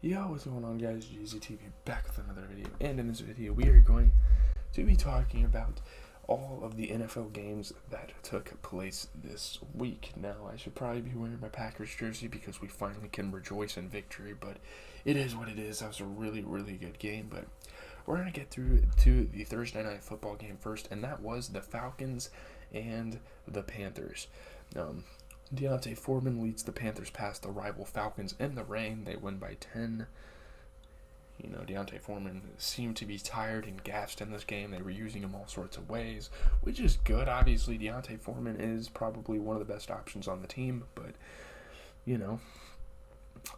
Yo, what's going on, guys? GZTV back with another video, and in this video we are going to be talking about all of the NFL games that took place this week. Now, I should probably be wearing my Packers jersey because we finally can rejoice in victory, but it is what it is. That was a really, really good game, but we're going to get through to the Thursday night football game first, and that was the Falcons and the Panthers. Deontay Foreman leads the Panthers past the rival Falcons in the rain. They win by 10. Deontay Foreman seemed to be tired and gassed in this game. They were using him all sorts of ways, which is good. Obviously, Deontay Foreman is probably one of the best options on the team, but,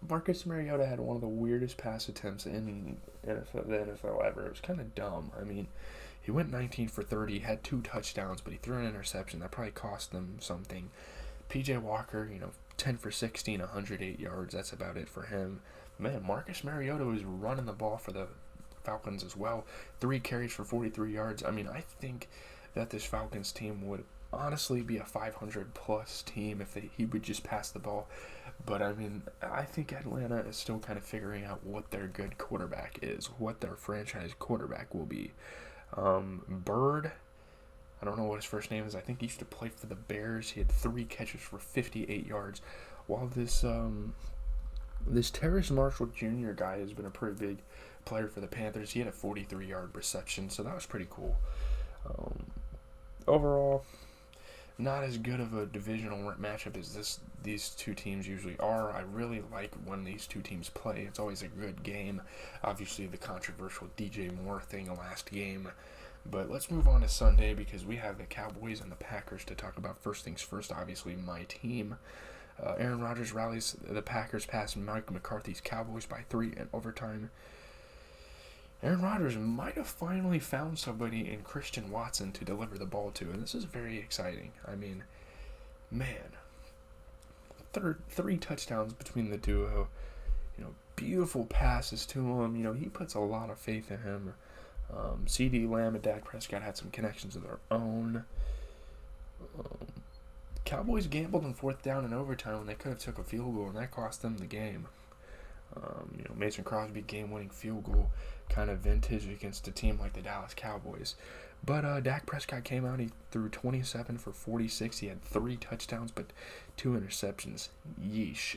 Marcus Mariota had one of the weirdest pass attempts in the NFL ever. It was kind of dumb. I mean, he went 19 for 30, had 2 touchdowns, but he threw an interception. That probably cost them something. P.J. Walker, 10 for 16, 108 yards. That's about it for him. Man, Marcus Mariota was running the ball for the Falcons as well. 3 carries for 43 yards. I mean, I think that this Falcons team would honestly be a 500-plus team if he would just pass the ball. But, I mean, I think Atlanta is still kind of figuring out what their good quarterback is, what their franchise quarterback will be. Bird, I don't know what his first name is. I think he used to play for the Bears. He had 3 catches for 58 yards. While this Terrace Marshall Jr. guy has been a pretty big player for the Panthers. He had a 43-yard reception, so that was pretty cool. Overall, not as good of a divisional matchup as these two teams usually are. I really like when these two teams play. It's always a good game. Obviously, the controversial DJ Moore thing last game. But let's move on to Sunday because we have the Cowboys and the Packers to talk about. First things first, obviously, my team. Aaron Rodgers rallies the Packers past Mike McCarthy's Cowboys by 3 in overtime. Aaron Rodgers might have finally found somebody in Christian Watson to deliver the ball to, and this is very exciting. I mean, man, 3 touchdowns between the duo. Beautiful passes to him. He puts a lot of faith in him. C.D. Lamb and Dak Prescott had some connections of their own. Cowboys gambled on 4th down in overtime when they could have took a field goal, and that cost them the game. Mason Crosby game-winning field goal, kind of vintage against a team like the Dallas Cowboys. But Dak Prescott came out. He threw 27 for 46. He had 3 touchdowns, but 2 interceptions. Yeesh.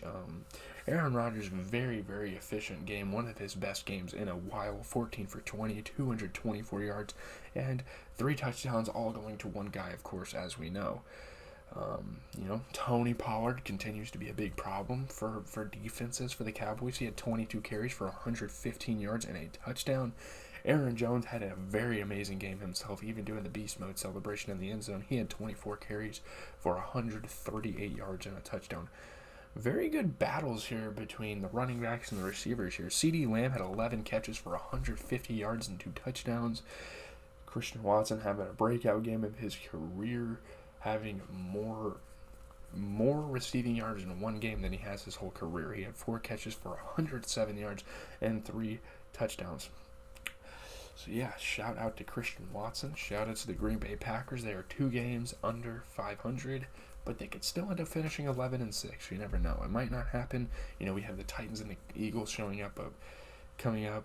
Aaron Rodgers, very, very efficient game. One of his best games in a while. 14 for 20, 224 yards, and 3 touchdowns, all going to one guy, of course, as we know. Tony Pollard continues to be a big problem for defenses for the Cowboys. He had 22 carries for 115 yards and a touchdown. Aaron Jones had a very amazing game himself, even doing the beast mode celebration in the end zone. He had 24 carries for 138 yards and a touchdown. Very good battles here between the running backs and the receivers here. C.D. Lamb had 11 catches for 150 yards and 2 touchdowns. Christian Watson having a breakout game of his career, having more receiving yards in one game than he has his whole career. He had 4 catches for 107 yards and 3 touchdowns. So yeah, shout out to Christian Watson. Shout out to the Green Bay Packers. They are 2 games under 500, but they could still end up finishing 11-6. You never know. It might not happen. We have the Titans and the Eagles coming up,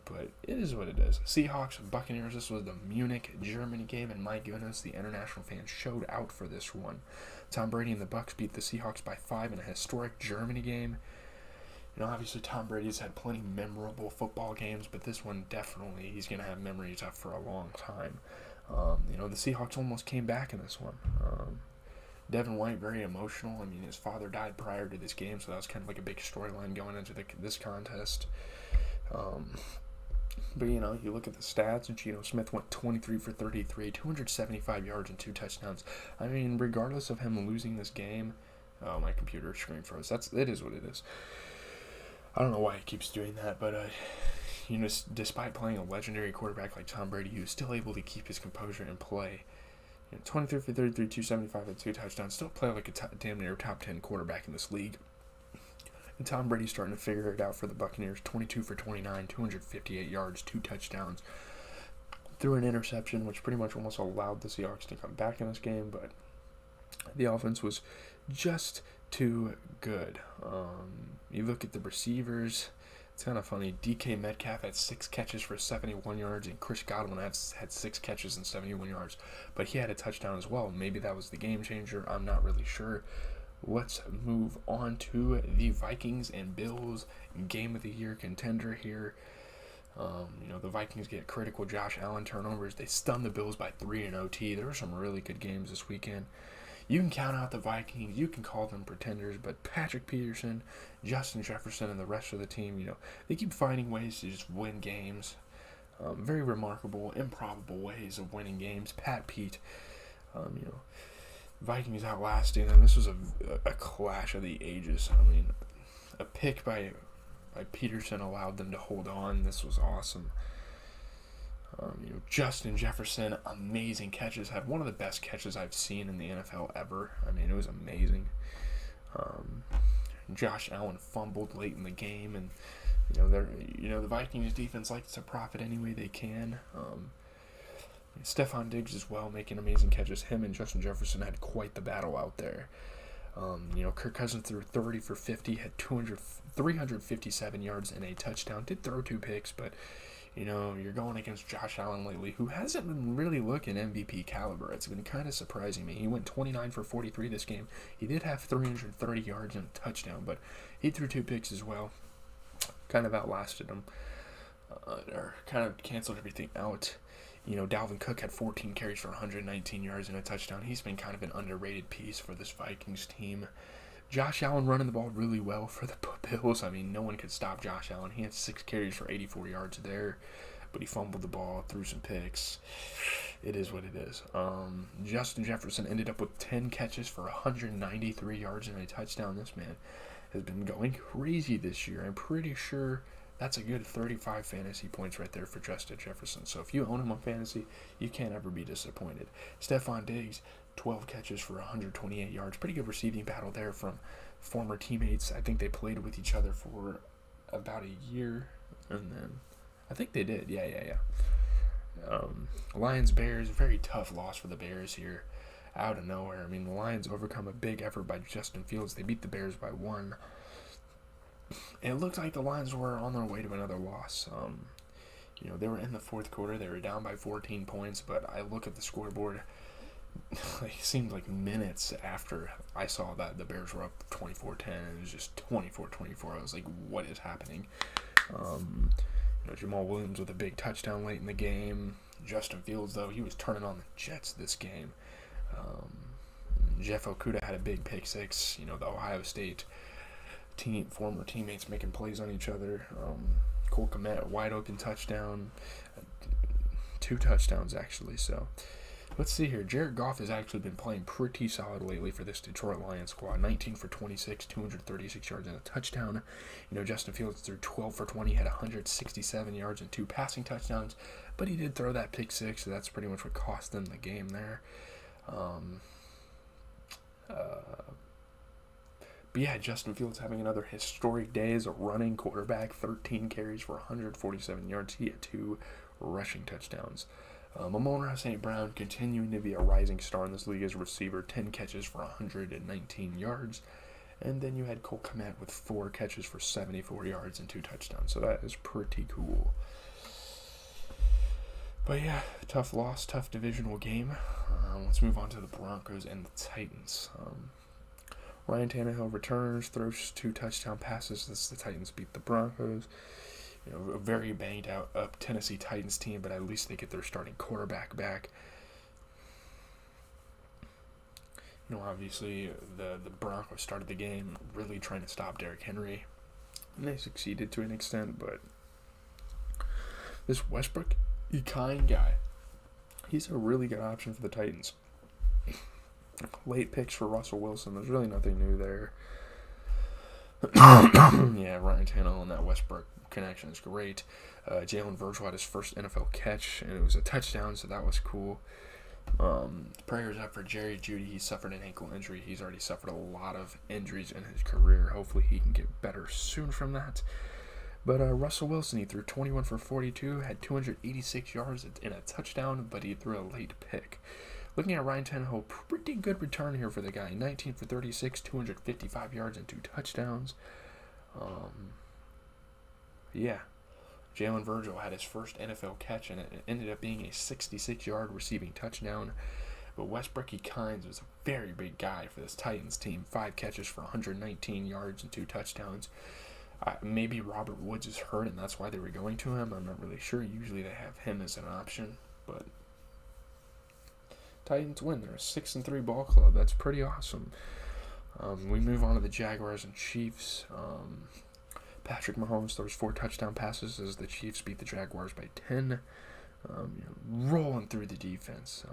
but it is what it is. Seahawks and Buccaneers. This was the Munich, Germany game, and my goodness, the international fans showed out for this one. Tom Brady and the Bucs beat the Seahawks by 5 in a historic Germany game. Obviously Tom Brady's had plenty memorable football games, but this one definitely, he's going to have memories of for a long time. The Seahawks almost came back in this one. Devin White, very emotional. I mean, his father died prior to this game, so that was kind of like a big storyline going into this contest. But you look at the stats, and Geno Smith went 23 for 33, 275 yards and 2 touchdowns. I mean, regardless of him losing this game, my computer screen froze. It is what it is. I don't know why he keeps doing that, but despite playing a legendary quarterback like Tom Brady, he was still able to keep his composure and play. 23 for 33, 275 and 2 touchdowns. Still play like a damn near top 10 quarterback in this league. And Tom Brady's starting to figure it out for the Buccaneers. 22 for 29, 258 yards, 2 touchdowns. Threw an interception, which pretty much almost allowed the Seahawks to come back in this game, but the offense was just too good. You look at the receivers, It's kind of funny. DK Metcalf had 6 catches for 71 yards, and Chris Godwin had 6 catches and 71 yards. But he had a touchdown as well. Maybe that was the game changer. I'm not really sure. Let's move on to the Vikings and Bills game of the year contender here. The Vikings get critical Josh Allen turnovers. They stun the Bills by 3 in OT. There were some really good games this weekend. You can count out the Vikings. You can call them pretenders, but Patrick Peterson, Justin Jefferson, and the rest of the team, they keep finding ways to just win games. Very remarkable, improbable ways of winning games. Pat Pete, Vikings outlasting them. This was a clash of the ages. I mean, a pick by Peterson allowed them to hold on. This was awesome. Justin Jefferson, amazing catches. Had one of the best catches I've seen in the NFL ever. I mean, it was amazing. Josh Allen fumbled late in the game, and the Vikings defense likes to profit any way they can. Stephon Diggs as well, making amazing catches. Him and Justin Jefferson had quite the battle out there. Kirk Cousins threw 30 for 50, had 357 yards and a touchdown. Did throw 2 picks, but you're going against Josh Allen lately, who hasn't been really looking MVP caliber. It's been kind of surprising me. He went 29 for 43 this game. He did have 330 yards and a touchdown, but he threw 2 picks as well. Kind of outlasted him, or kind of canceled everything out. Dalvin Cook had 14 carries for 119 yards and a touchdown. He's been kind of an underrated piece for this Vikings team. Josh Allen running the ball really well for the Bills. I mean, no one could stop Josh Allen. He had 6 carries for 84 yards there, but he fumbled the ball, threw some picks. It is what it is. Justin Jefferson ended up with 10 catches for 193 yards and a touchdown. This man has been going crazy this year. I'm pretty sure that's a good 35 fantasy points right there for Justin Jefferson. So if you own him on fantasy, you can't ever be disappointed. Stephon Diggs, 12 catches for 128 yards. Pretty good receiving battle there from former teammates. I think they played with each other for about a year, and then I think they did. Yeah. Lions-Bears, very tough loss for the Bears here out of nowhere. I mean, the Lions overcome a big effort by Justin Fields. They beat the Bears by 1. And it looked like the Lions were on their way to another loss. They were in the 4th quarter. They were down by 14 points, but I look at the scoreboard. It seemed like minutes after I saw that the Bears were up 24-10, and it was just 24-24. I was like, what is happening? Jamal Williams with a big touchdown late in the game. Justin Fields, though, he was turning on the Jets this game. Jeff Okudah had a big pick 6. The Ohio State former teammates making plays on each other. Cole Kmet, wide open touchdown. 2 touchdowns, actually, so... Let's see here. Jared Goff has actually been playing pretty solid lately for this Detroit Lions squad. 19 for 26, 236 yards and a touchdown. Justin Fields threw 12 for 20, had 167 yards and 2 passing touchdowns, but he did throw that pick 6, so that's pretty much what cost them the game there. But yeah, Justin Fields having another historic day as a running quarterback. 13 carries for 147 yards. He had 2 rushing touchdowns. Amon-Ra St. Brown continuing to be a rising star in this league as a receiver, 10 catches for 119 yards. And then you had Cole Kmet with 4 catches for 74 yards and 2 touchdowns. So that is pretty cool. But yeah, tough loss, tough divisional game. Let's move on to the Broncos and the Titans. Ryan Tannehill returns, throws 2 touchdown passes as the Titans beat the Broncos. A very banged up Tennessee Titans team, but at least they get their starting quarterback back. Obviously the Broncos started the game really trying to stop Derrick Henry, and they succeeded to an extent, but this Westbrook Ekine guy, he's a really good option for the Titans. Late picks for Russell Wilson. There's really nothing new there. Yeah, Ryan Tannehill and that Westbrook connection is great. Jalen Virgil had his first NFL catch, and it was a touchdown, so that was cool. Prayers up for Jerry Jeudy. He suffered an ankle injury. He's already suffered a lot of injuries in his career. Hopefully he can get better soon from that. But Russell Wilson, he threw 21 for 42, had 286 yards and a touchdown, but he threw a late pick. Looking at Ryan Tannehill, pretty good return here for the guy. 19 for 36, 255 yards and 2 touchdowns. Yeah, Jalen Virgil had his first NFL catch, and it ended up being a 66-yard receiving touchdown. But Westbrook-Kynes was a very big guy for this Titans team. 5 catches for 119 yards and 2 touchdowns. Maybe Robert Woods is hurt, and that's why they were going to him. I'm not really sure. Usually they have him as an option, but Titans win. They're a 6-3 ball club. That's pretty awesome. We move on to the Jaguars and Chiefs. Patrick Mahomes throws 4 touchdown passes as the Chiefs beat the Jaguars by 10. Rolling through the defense.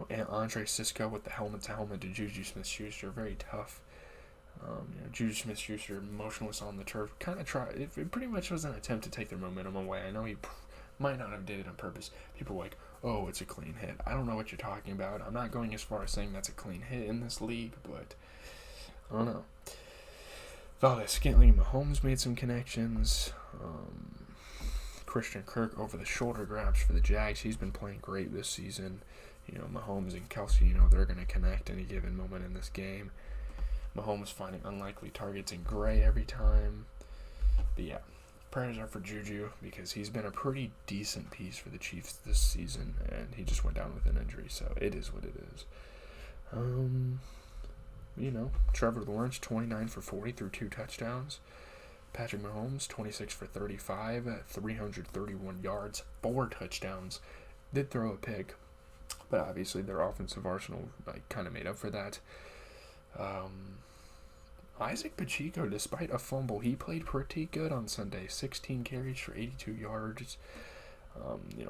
And Andre Sisco with the helmet-to-helmet to Juju Smith-Schuster. Very tough. Juju Smith-Schuster motionless on the turf. It pretty much was an attempt to take their momentum away. I know he might not have did it on purpose. People were like, oh, it's a clean hit. I don't know what you're talking about. I'm not going as far as saying that's a clean hit in this league, but I don't know. Valdez-Scantling and Mahomes made some connections. Christian Kirk over the shoulder grabs for the Jags. He's been playing great this season. Mahomes and Kelsey, they're going to connect any given moment in this game. Mahomes finding unlikely targets in gray every time. But yeah, prayers are for Juju because he's been a pretty decent piece for the Chiefs this season, and he just went down with an injury, so it is what it is. Trevor Lawrence, 29 for 40 through 2 touchdowns. Patrick Mahomes, 26 for 35, 331 yards, 4 touchdowns. Did throw a pick, but obviously their offensive arsenal kind of made up for that. Isaac Pacheco, despite a fumble, he played pretty good on Sunday. 16 carries for 82 yards.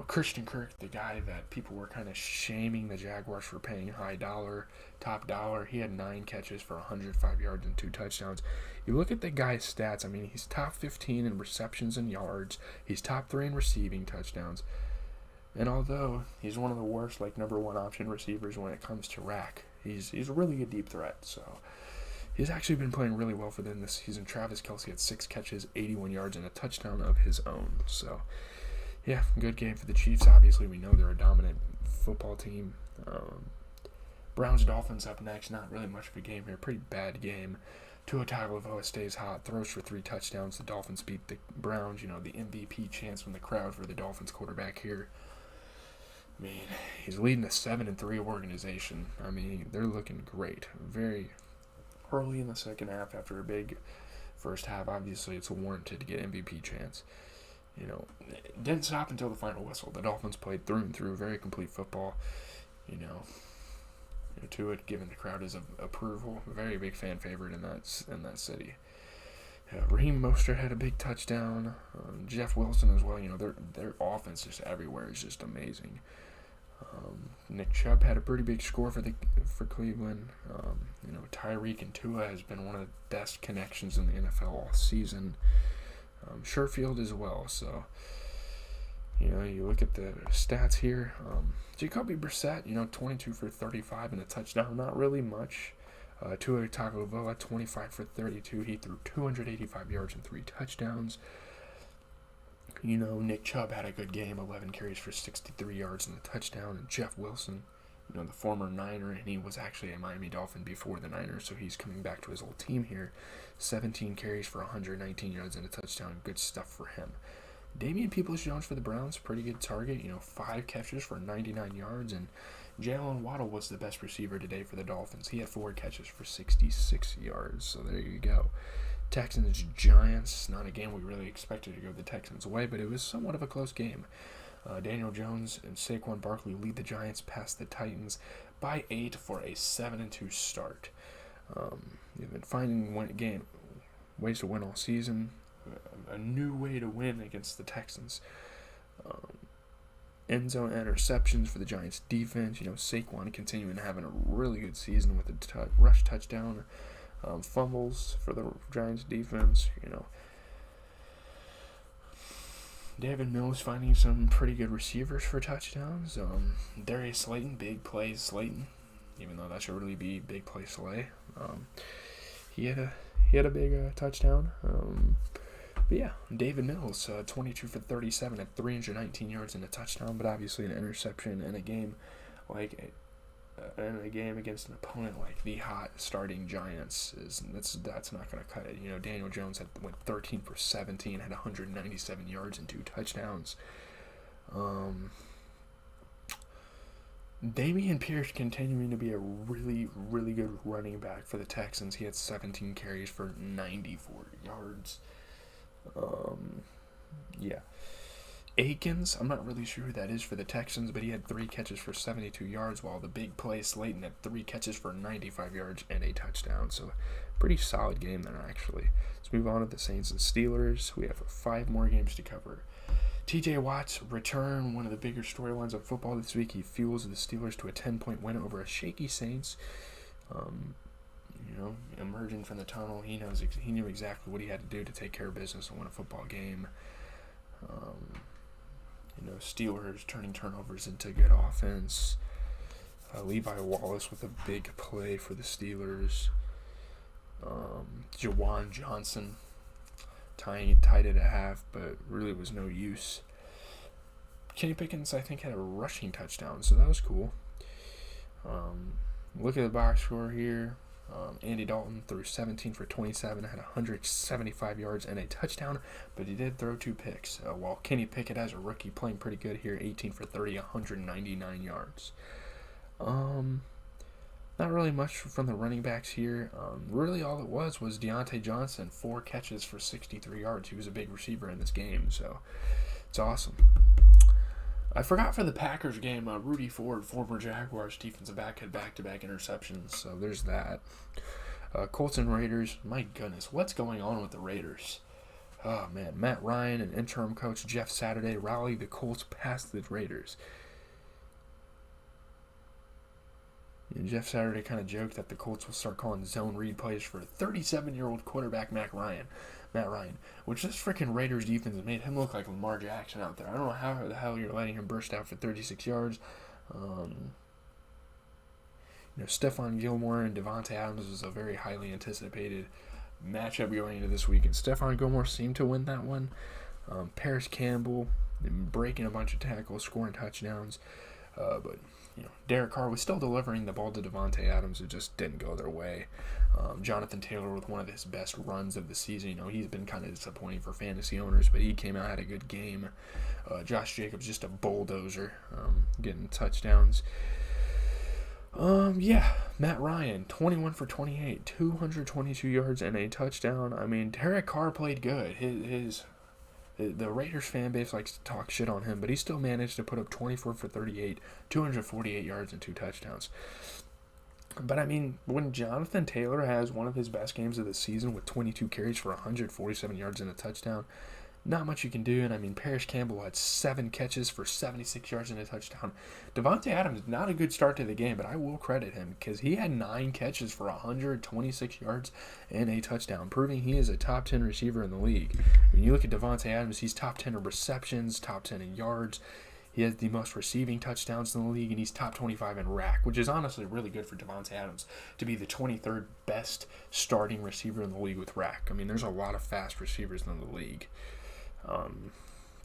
Christian Kirk, the guy that people were kind of shaming the Jaguars for paying high dollar, top dollar, he had 9 catches for 105 yards and 2 touchdowns. You look at the guy's stats, he's top 15 in receptions and yards. He's top 3 in receiving touchdowns. And although he's one of the worst, number 1 option receivers when it comes to rack, he's really a deep threat. So he's actually been playing really well for them this season. Travis Kelce had 6 catches, 81 yards, and a touchdown of his own. So yeah, good game for the Chiefs. Obviously, we know they're a dominant football team. Browns-Dolphins up next. Not really much of a game here. Pretty bad game. Tua Tagovailoa stays hot. Throws for 3 touchdowns. The Dolphins beat the Browns. The MVP chants from the crowd for the Dolphins quarterback here. He's leading a 7-3 organization. They're looking great. Very early in the second half after a big first half. Obviously, it's warranted to get MVP chance. It didn't stop until the final whistle. The Dolphins played through and through, very complete football. Tua given the crowd his approval. Very big fan favorite in that city. Raheem Mostert had a big touchdown. Jeff Wilson as well. Their offense just everywhere is just amazing. Nick Chubb had a pretty big score for Cleveland. Tyreek and Tua has been one of the best connections in the NFL all season. Sherfield as well. So, you look at the stats here. Jacoby Brissett, 22 for 35 and a touchdown. Not really much. Tua Tagovailoa, 25 for 32. He threw 285 yards and 3 touchdowns. Nick Chubb had a good game, 11 carries for 63 yards and a touchdown. And Jeff Wilson, the former Niner, and he was actually a Miami Dolphin before the Niners, so he's coming back to his old team here. 17 carries for 119 yards and a touchdown. Good stuff for him. Damian Peoples-Jones for the Browns, pretty good target. 5 catches for 99 yards, and Jalen Waddle was the best receiver today for the Dolphins. He had 4 catches for 66 yards, so there you go. Texans-Giants, not a game we really expected to go the Texans' way, but it was somewhat of a close game. Daniel Jones and Saquon Barkley lead the Giants past the Titans by 8 for a 7-2 start. They've been finding ways to win all season. A new way to win against the Texans. End zone interceptions for the Giants defense. Saquon continuing to having a really good season with a rush touchdown. Fumbles for the Giants defense. David Mills finding some pretty good receivers for touchdowns. Darius Slayton, big plays Slayton, even though that should really be big play Slay. He had a big touchdown. But yeah, David Mills, 22 for 37 at 319 yards and a touchdown, but obviously an interception in a game like in a game against an opponent like the hot starting Giants that's not going to cut it. You know, Daniel Jones went 13 for 17, had 197 yards and 2 touchdowns. Dameon Pierce continuing to be a really, really good running back for the Texans. He had 17 carries for 94 yards. Yeah. Akins, I'm not really sure who that is for the Texans, but he had 3 catches for 72 yards, while the big play Slayton had 3 catches for 95 yards and a touchdown. So, pretty solid game there, actually. Let's move on to the Saints and Steelers. We have 5 more games to cover. TJ Watt's return, one of the bigger storylines of football this week. He fuels the Steelers to a 10-point win over a shaky Saints. Emerging from the tunnel, he knew exactly what he had to do to take care of business and win a football game. Steelers turning turnovers into good offense. Levi Wallace with a big play for the Steelers. Jawan Johnson tied it at half, but really was no use. Kenny Pickens, I think, had a rushing touchdown, so that was cool. Look at the box score here. Andy Dalton threw 17 for 27, had 175 yards and a touchdown, but he did throw 2 picks. While Kenny Pickett, as a rookie, playing pretty good here, 18 for 30, 199 yards. Not really much from the running backs here. Really all it was Deontay Johnson, 4 catches for 63 yards. He was a big receiver in this game, so it's awesome. I forgot for the Packers game, Rudy Ford, former Jaguars defensive back, had back-to-back interceptions, so there's that. Colts and Raiders, my goodness, what's going on with the Raiders? Oh, man, Matt Ryan and interim coach Jeff Saturday rallied the Colts past the Raiders. And Jeff Saturday kind of joked that the Colts will start calling zone read plays for 37-year-old quarterback Matt Ryan, which this freaking Raiders defense made him look like Lamar Jackson out there. I don't know how the hell you're letting him burst out for 36 yards. Stephon Gilmore and Devontae Adams was a very highly anticipated matchup going into this week, and Stephon Gilmore seemed to win that one. Paris Campbell breaking a bunch of tackles, scoring touchdowns, but Derek Carr was still delivering the ball to Devontae Adams. It just didn't go their way. Jonathan Taylor with one of his best runs of the season. He's been kind of disappointing for fantasy owners, but he came out, had a good game. Josh Jacobs just a bulldozer, getting touchdowns. Matt Ryan, 21 for 28, 222 yards and a touchdown. I mean, Derek Carr played good. The Raiders fan base likes to talk shit on him, but he still managed to put up 24 for 38, 248 yards and 2 touchdowns. But, I mean, when Jonathan Taylor has one of his best games of the season with 22 carries for 147 yards and a touchdown, not much you can do. And, I mean, Paris Campbell had 7 catches for 76 yards and a touchdown. Devontae Adams, not a good start to the game, but I will credit him because he had 9 catches for 126 yards and a touchdown, proving he is a top 10 receiver in the league. When you look at Devontae Adams, he's top 10 in receptions, top 10 in yards. He has the most receiving touchdowns in the league, and he's top 25 in rack, which is honestly really good for Devontae Adams to be the 23rd best starting receiver in the league with rack. I mean, there's a lot of fast receivers in the league.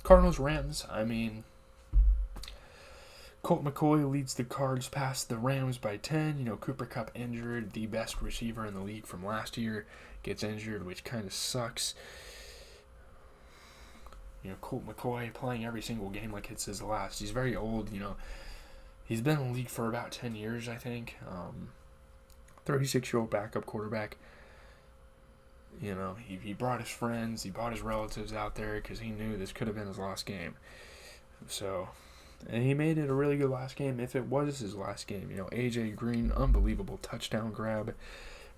Cardinals-Rams, I mean, Colt McCoy leads the Cards past the Rams by 10. Cooper Kupp injured, the best receiver in the league from last year, gets injured, which kind of sucks. Colt McCoy playing every single game like it's his last. He's very old, He's been in the league for about 10 years, I think. 36-year-old backup quarterback. He brought his friends, he brought his relatives out there because he knew this could have been his last game. So, and he made it a really good last game if it was his last game. A.J. Green, unbelievable touchdown grab.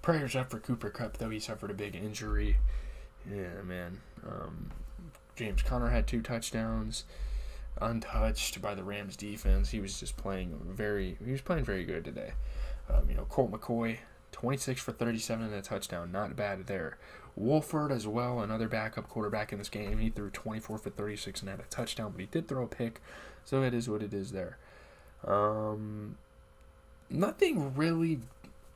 Prayers up for Cooper Kupp, though he suffered a big injury. Yeah, man. James Conner had 2 touchdowns, untouched by the Rams defense. He was playing very good today. Colt McCoy, 26 for 37 and a touchdown, not bad there. Wolford as well, another backup quarterback in this game. He threw 24 for 36 and had a touchdown, but he did throw a pick, so it is what it is there. Nothing really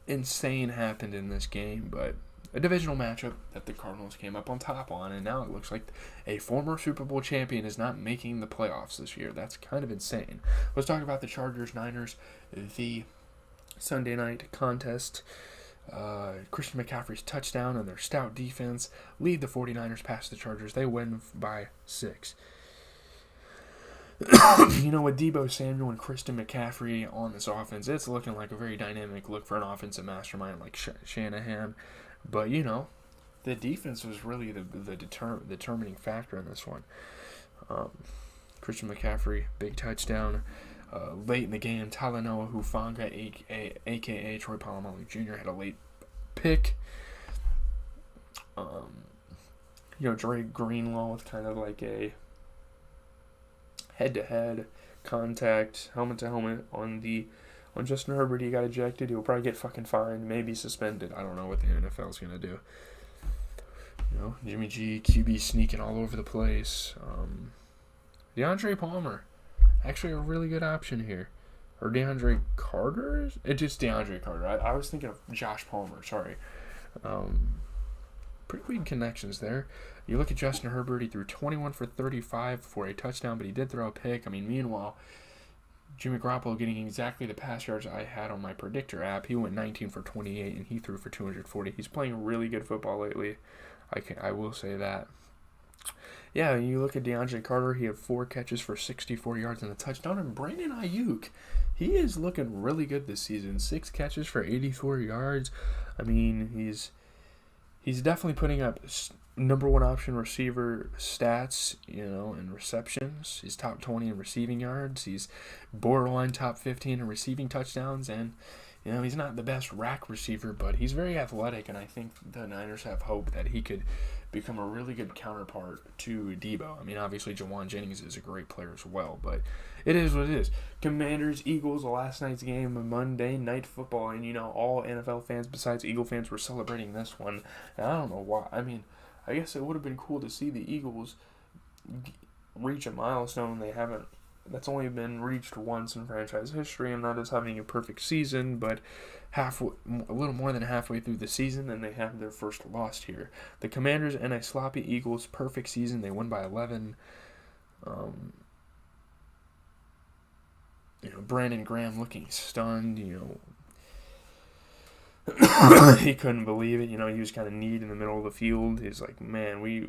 insane happened in this game, but a divisional matchup that the Cardinals came up on top on, and now it looks like a former Super Bowl champion is not making the playoffs this year. That's kind of insane. Let's talk about the Chargers-Niners. The Sunday night contest. Christian McCaffrey's touchdown and their stout defense lead the 49ers past the Chargers. They win by 6. With Deebo Samuel and Christian McCaffrey on this offense, it's looking like a very dynamic look for an offensive mastermind like Shanahan. But, the defense was really the determining factor in this one. Christian McCaffrey, big touchdown. Late in the game, Talanoa Hufanga, a.k.a. Troy Polamalu Jr., had a late pick. Dre Greenlaw with kind of like a head-to-head contact, helmet-to-helmet on Justin Herbert. He got ejected. He'll probably get fucking fined, maybe suspended. I don't know what the NFL is going to do. Jimmy G, QB sneaking all over the place. DeAndre Palmer, actually a really good option here. Or DeAndre Carter? It's just DeAndre Carter. I was thinking of Josh Palmer, sorry. Pretty weak connections there. You look at Justin Herbert, he threw 21 for 35 for a touchdown, but he did throw a pick. Meanwhile, Jimmy Garoppolo getting exactly the pass yards I had on my predictor app. He went 19 for 28, and he threw for 240. He's playing really good football lately. I will say that. Yeah, you look at DeAndre Carter, he had 4 catches for 64 yards and a touchdown. And Brandon Ayuk, he is looking really good this season. 6 catches for 84 yards. He's definitely putting up number 1 option receiver stats, in receptions. He's top 20 in receiving yards. He's borderline top 15 in receiving touchdowns. And, he's not the best rack receiver, but he's very athletic. And I think the Niners have hope that he could become a really good counterpart to Deebo. Obviously, Jawan Jennings is a great player as well, but it is what it is. Commanders, Eagles, last night's game, Monday Night Football, and all NFL fans besides Eagle fans were celebrating this one. And I don't know why. I guess it would have been cool to see the Eagles reach a milestone they haven't. That's only been reached once in franchise history, and that is having a perfect season, but a little more than halfway through the season, and they have their first loss here. The Commanders and a sloppy Eagles perfect season. They won by 11. Brandon Graham looking stunned. He couldn't believe it. He was kind of kneed in the middle of the field. He's like, man, we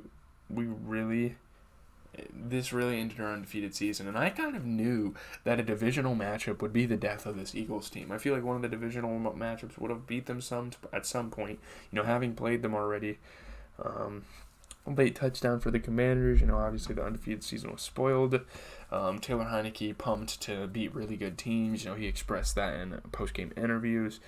really. This really ended our undefeated season, and I kind of knew that a divisional matchup would be the death of this Eagles team. I feel like one of the divisional matchups would have beat them at some point, having played them already. Late touchdown for the Commanders. Obviously the undefeated season was spoiled. Taylor Heineke pumped to beat really good teams. He expressed that in post-game interviews.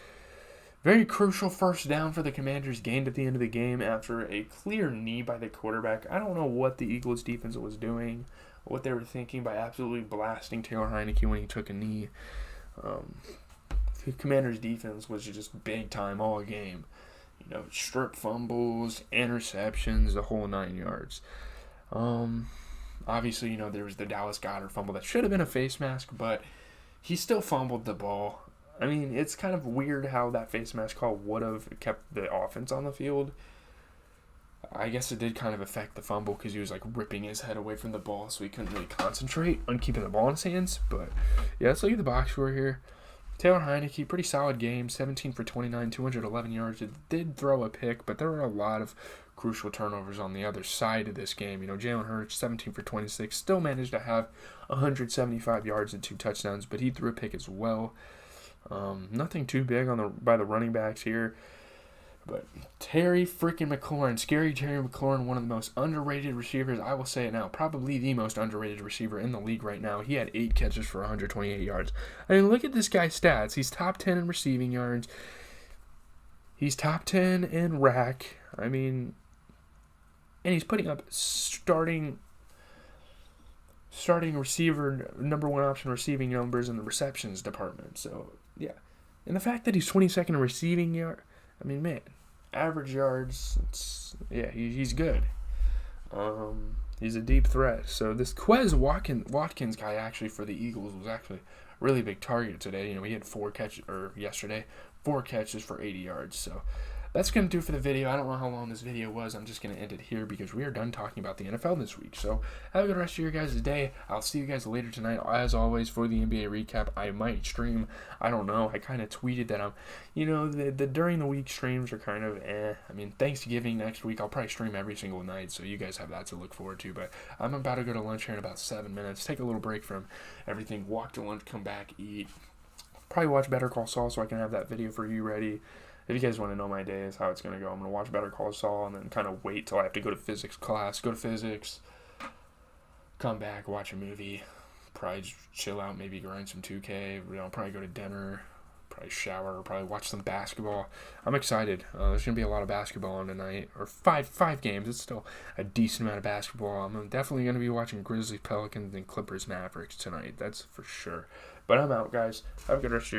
Very crucial first down for the Commanders, gained at the end of the game after a clear knee by the quarterback. I don't know what the Eagles' defense was doing, what they were thinking by absolutely blasting Taylor Heineke when he took a knee. The Commanders' defense was just big time all game. Strip fumbles, interceptions, the whole 9 yards. Obviously, there was the Dallas Goedert fumble that should have been a face mask, but he still fumbled the ball. It's kind of weird how that face mask call would have kept the offense on the field. I guess it did kind of affect the fumble because he was ripping his head away from the ball, so he couldn't really concentrate on keeping the ball in his hands. But yeah, let's look at the box score here. Taylor Heineke, pretty solid game, 17 for 29, 211 yards. It did throw a pick, but there were a lot of crucial turnovers on the other side of this game. Jalen Hurts, 17 for 26, still managed to have 175 yards and 2 touchdowns, but he threw a pick as well. Nothing too big by the running backs here. But Terry freaking McLaurin, scary Terry McLaurin, one of the most underrated receivers, I will say it now, probably the most underrated receiver in the league right now. He had 8 catches for 128 yards. Look at this guy's stats. He's top 10 in receiving yards. He's top 10 in rack. And he's putting up starting receiver, number 1 option receiving numbers in the receptions department. So, yeah. And the fact that he's 22nd in receiving yard, average yards, he's good. He's a deep threat. So this Quez Watkins guy actually for the Eagles was actually a really big target today. He had 4 catches for 80 yards. So that's going to do it for the video. I don't know how long this video was. I'm just going to end it here because we are done talking about the NFL this week. So have a good rest of your guys' day. I'll see you guys later tonight. As always, for the NBA recap, I might stream. I don't know. I kind of tweeted that the during the week streams are kind of I mean, Thanksgiving next week, I'll probably stream every single night, so you guys have that to look forward to. But I'm about to go to lunch here in about 7 minutes. Take a little break from everything. Walk to lunch, come back, eat. Probably watch Better Call Saul so I can have that video for you ready. If you guys want to know my days, how it's going to go, I'm going to watch Better Call Saul and then kind of wait till I have to go to physics class, go to physics, come back, watch a movie, probably just chill out, maybe grind some 2K, probably go to dinner, probably shower, probably watch some basketball. I'm excited. There's going to be a lot of basketball on tonight, or five games. It's still a decent amount of basketball. I'm definitely going to be watching Grizzlies, Pelicans, and Clippers, Mavericks tonight. That's for sure. But I'm out, guys. Have a good rest of your